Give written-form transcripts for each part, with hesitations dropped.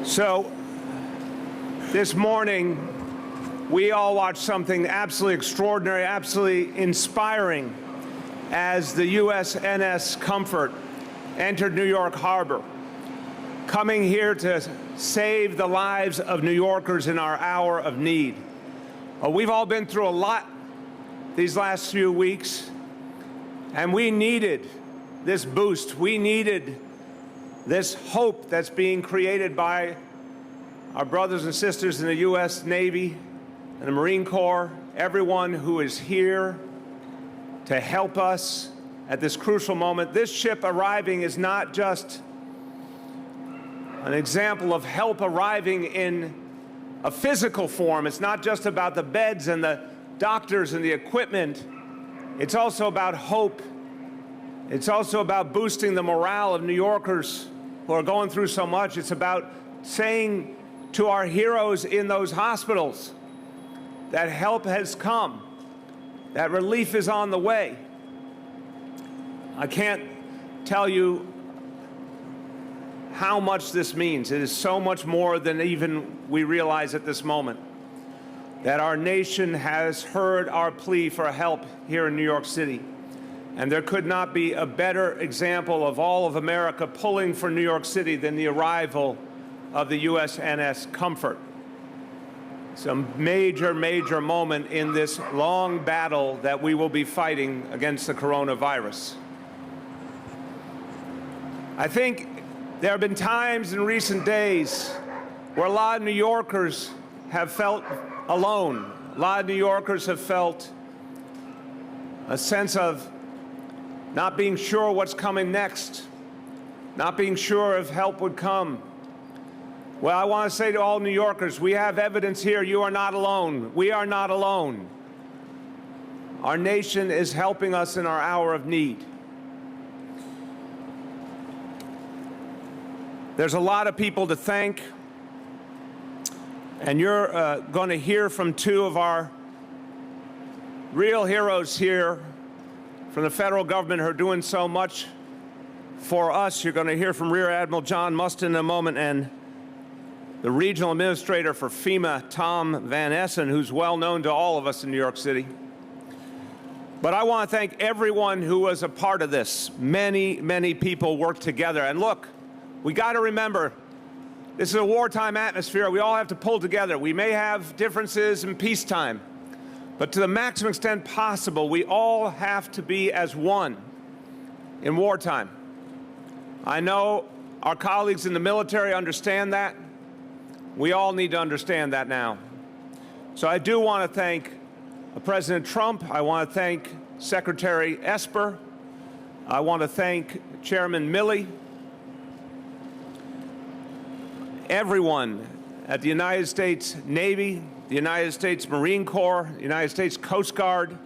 So this morning, we all watched something absolutely extraordinary, absolutely inspiring as the USNS Comfort entered New York Harbor, coming here to save the lives of New Yorkers in our hour of need. We've all been through a lot these last few weeks, and we needed this boost. We needed this hope that's being created by our brothers and sisters in the U.S. Navy and the Marine Corps, everyone who is here to help us at this crucial moment. This ship arriving is not just an example of help arriving in a physical form. It's not just about the beds and the doctors and the equipment. It's also about hope. It's also about boosting the morale of New Yorkers who are going through so much. It's about saying to our heroes in those hospitals that help has come, that relief is on the way. I can't tell you how much this means. It is so much more than even we realize at this moment, that our nation has heard our plea for help here in New York City. And there could not be a better example of all of America pulling for New York City than the arrival of the USNS Comfort. It's a major, major moment in this long battle that we will be fighting against the coronavirus. I think there have been times in recent days where a lot of New Yorkers have felt alone. A lot of New Yorkers have felt a sense of not being sure what's coming next, not being sure if help would come. Well, I want to say to all New Yorkers, we have evidence here. You are not alone. We are not alone. Our nation is helping us in our hour of need. There's a lot of people to thank, and you're going to hear from two of our real heroes here from the federal government who are doing so much for us. You're going to hear from Rear Admiral John Mustin in a moment, and the regional administrator for FEMA, Tom Van Essen, who's well known to all of us in New York City. But I want to thank everyone who was a part of this. Many, many people worked together. And look, we got to remember, this is a wartime atmosphere. We all have to pull together. We may have differences in peacetime, but to the maximum extent possible, we all have to be as one in wartime. I know our colleagues in the military understand that. We all need to understand that now. So I do want to thank President Trump. I want to thank Secretary Esper. I want to thank Chairman Milley. Everyone at the United States Navy, the United States Marine Corps, the United States Coast Guard,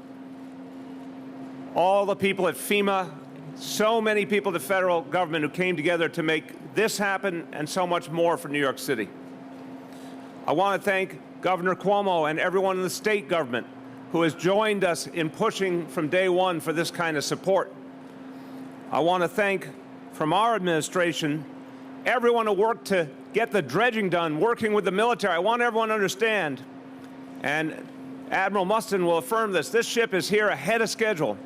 all the people at FEMA, so many people at the federal government who came together to make this happen and so much more for New York City. I want to thank Governor Cuomo and everyone in the state government who has joined us in pushing from day one for this kind of support. I want to thank, from our administration, everyone who worked to get the dredging done, working with the military. I want everyone to understand, and Admiral Mustin will affirm this ship is here ahead of schedule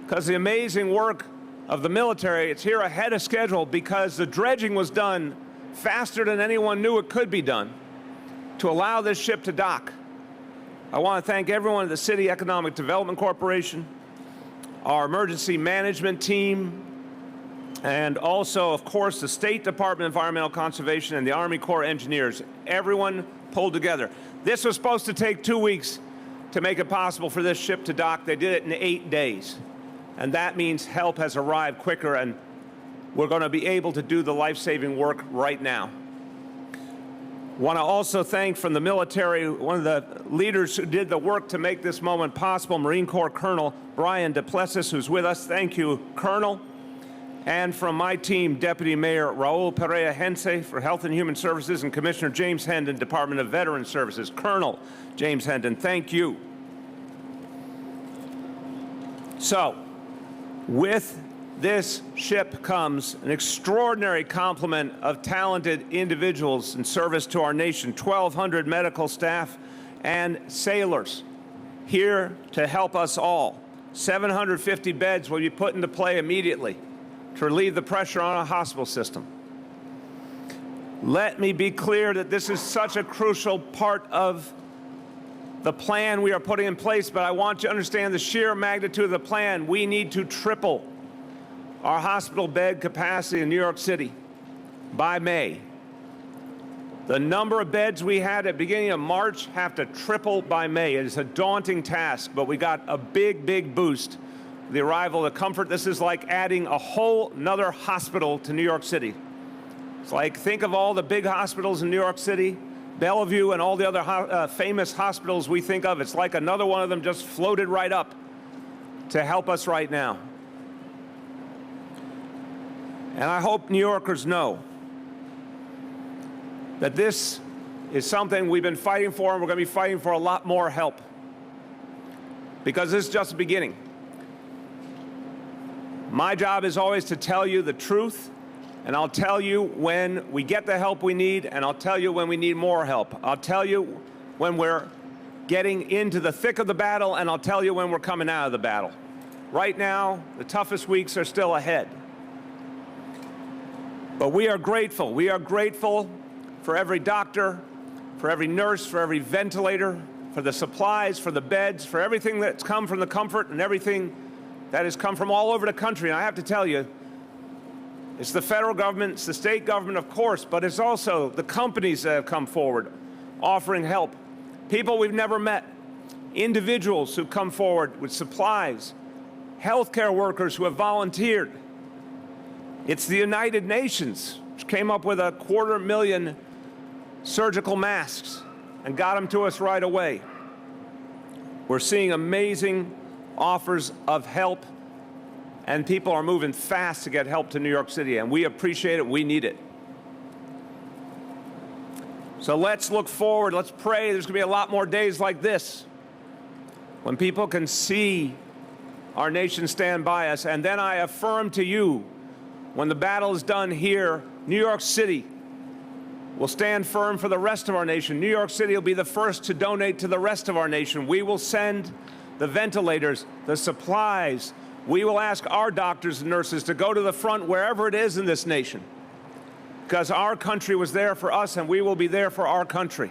because the amazing work of the military, it's here ahead of schedule because the dredging was done faster than anyone knew it could be done to allow this ship to dock. I want to thank everyone at the City Economic Development Corporation, our emergency management team, and also, of course, the State Department of Environmental Conservation and the Army Corps Engineers. Everyone pulled together. This was supposed to take 2 weeks to make it possible for this ship to dock. They did it in 8 days. And that means help has arrived quicker, and we're going to be able to do the life-saving work right now. Want to also thank from the military, one of the leaders who did the work to make this moment possible, Marine Corps Colonel Brian Duplessis, who's with us. Thank you, Colonel. And from my team, Deputy Mayor Raul Perea Hense for Health and Human Services, and Commissioner James Hendon, Department of Veterans Services. Colonel James Hendon, thank you. So, with this ship comes an extraordinary complement of talented individuals in service to our nation, 1,200 medical staff and sailors here to help us all. 750 beds will be put into play immediately to relieve the pressure on our hospital system. Let me be clear that this is such a crucial part of the plan we are putting in place, but I want you to understand the sheer magnitude of the plan. We need to triple our hospital bed capacity in New York City by May. The number of beds we had at the beginning of March have to triple by May. It is a daunting task, but we got a big, big boost with the arrival of the Comfort. This is like adding a whole nother hospital to New York City. It's like, think of all the big hospitals in New York City, Bellevue and all the other famous hospitals we think of. It's like another one of them just floated right up to help us right now. And I hope New Yorkers know that this is something we've been fighting for, and we're going to be fighting for a lot more help, because this is just the beginning. My job is always to tell you the truth, and I'll tell you when we get the help we need, and I'll tell you when we need more help. I'll tell you when we're getting into the thick of the battle, and I'll tell you when we're coming out of the battle. Right now, the toughest weeks are still ahead. But we are grateful. We are grateful for every doctor, for every nurse, for every ventilator, for the supplies, for the beds, for everything that's come from the Comfort and everything that has come from all over the country. And I have to tell you, it's the federal government, it's the state government, of course, but it's also the companies that have come forward offering help. People we've never met, individuals who come forward with supplies, healthcare workers who have volunteered. It's the United Nations, which came up with 250,000 surgical masks and got them to us right away. We're seeing amazing offers of help, and people are moving fast to get help to New York City, and we appreciate it. We need it. So let's look forward. Let's pray. There's going to be a lot more days like this when people can see our nation stand by us. And then I affirm to you, when the battle is done here, New York City will stand firm for the rest of our nation. New York City will be the first to donate to the rest of our nation. We will send the ventilators, the supplies. We will ask our doctors and nurses to go to the front wherever it is in this nation, because our country was there for us, and we will be there for our country.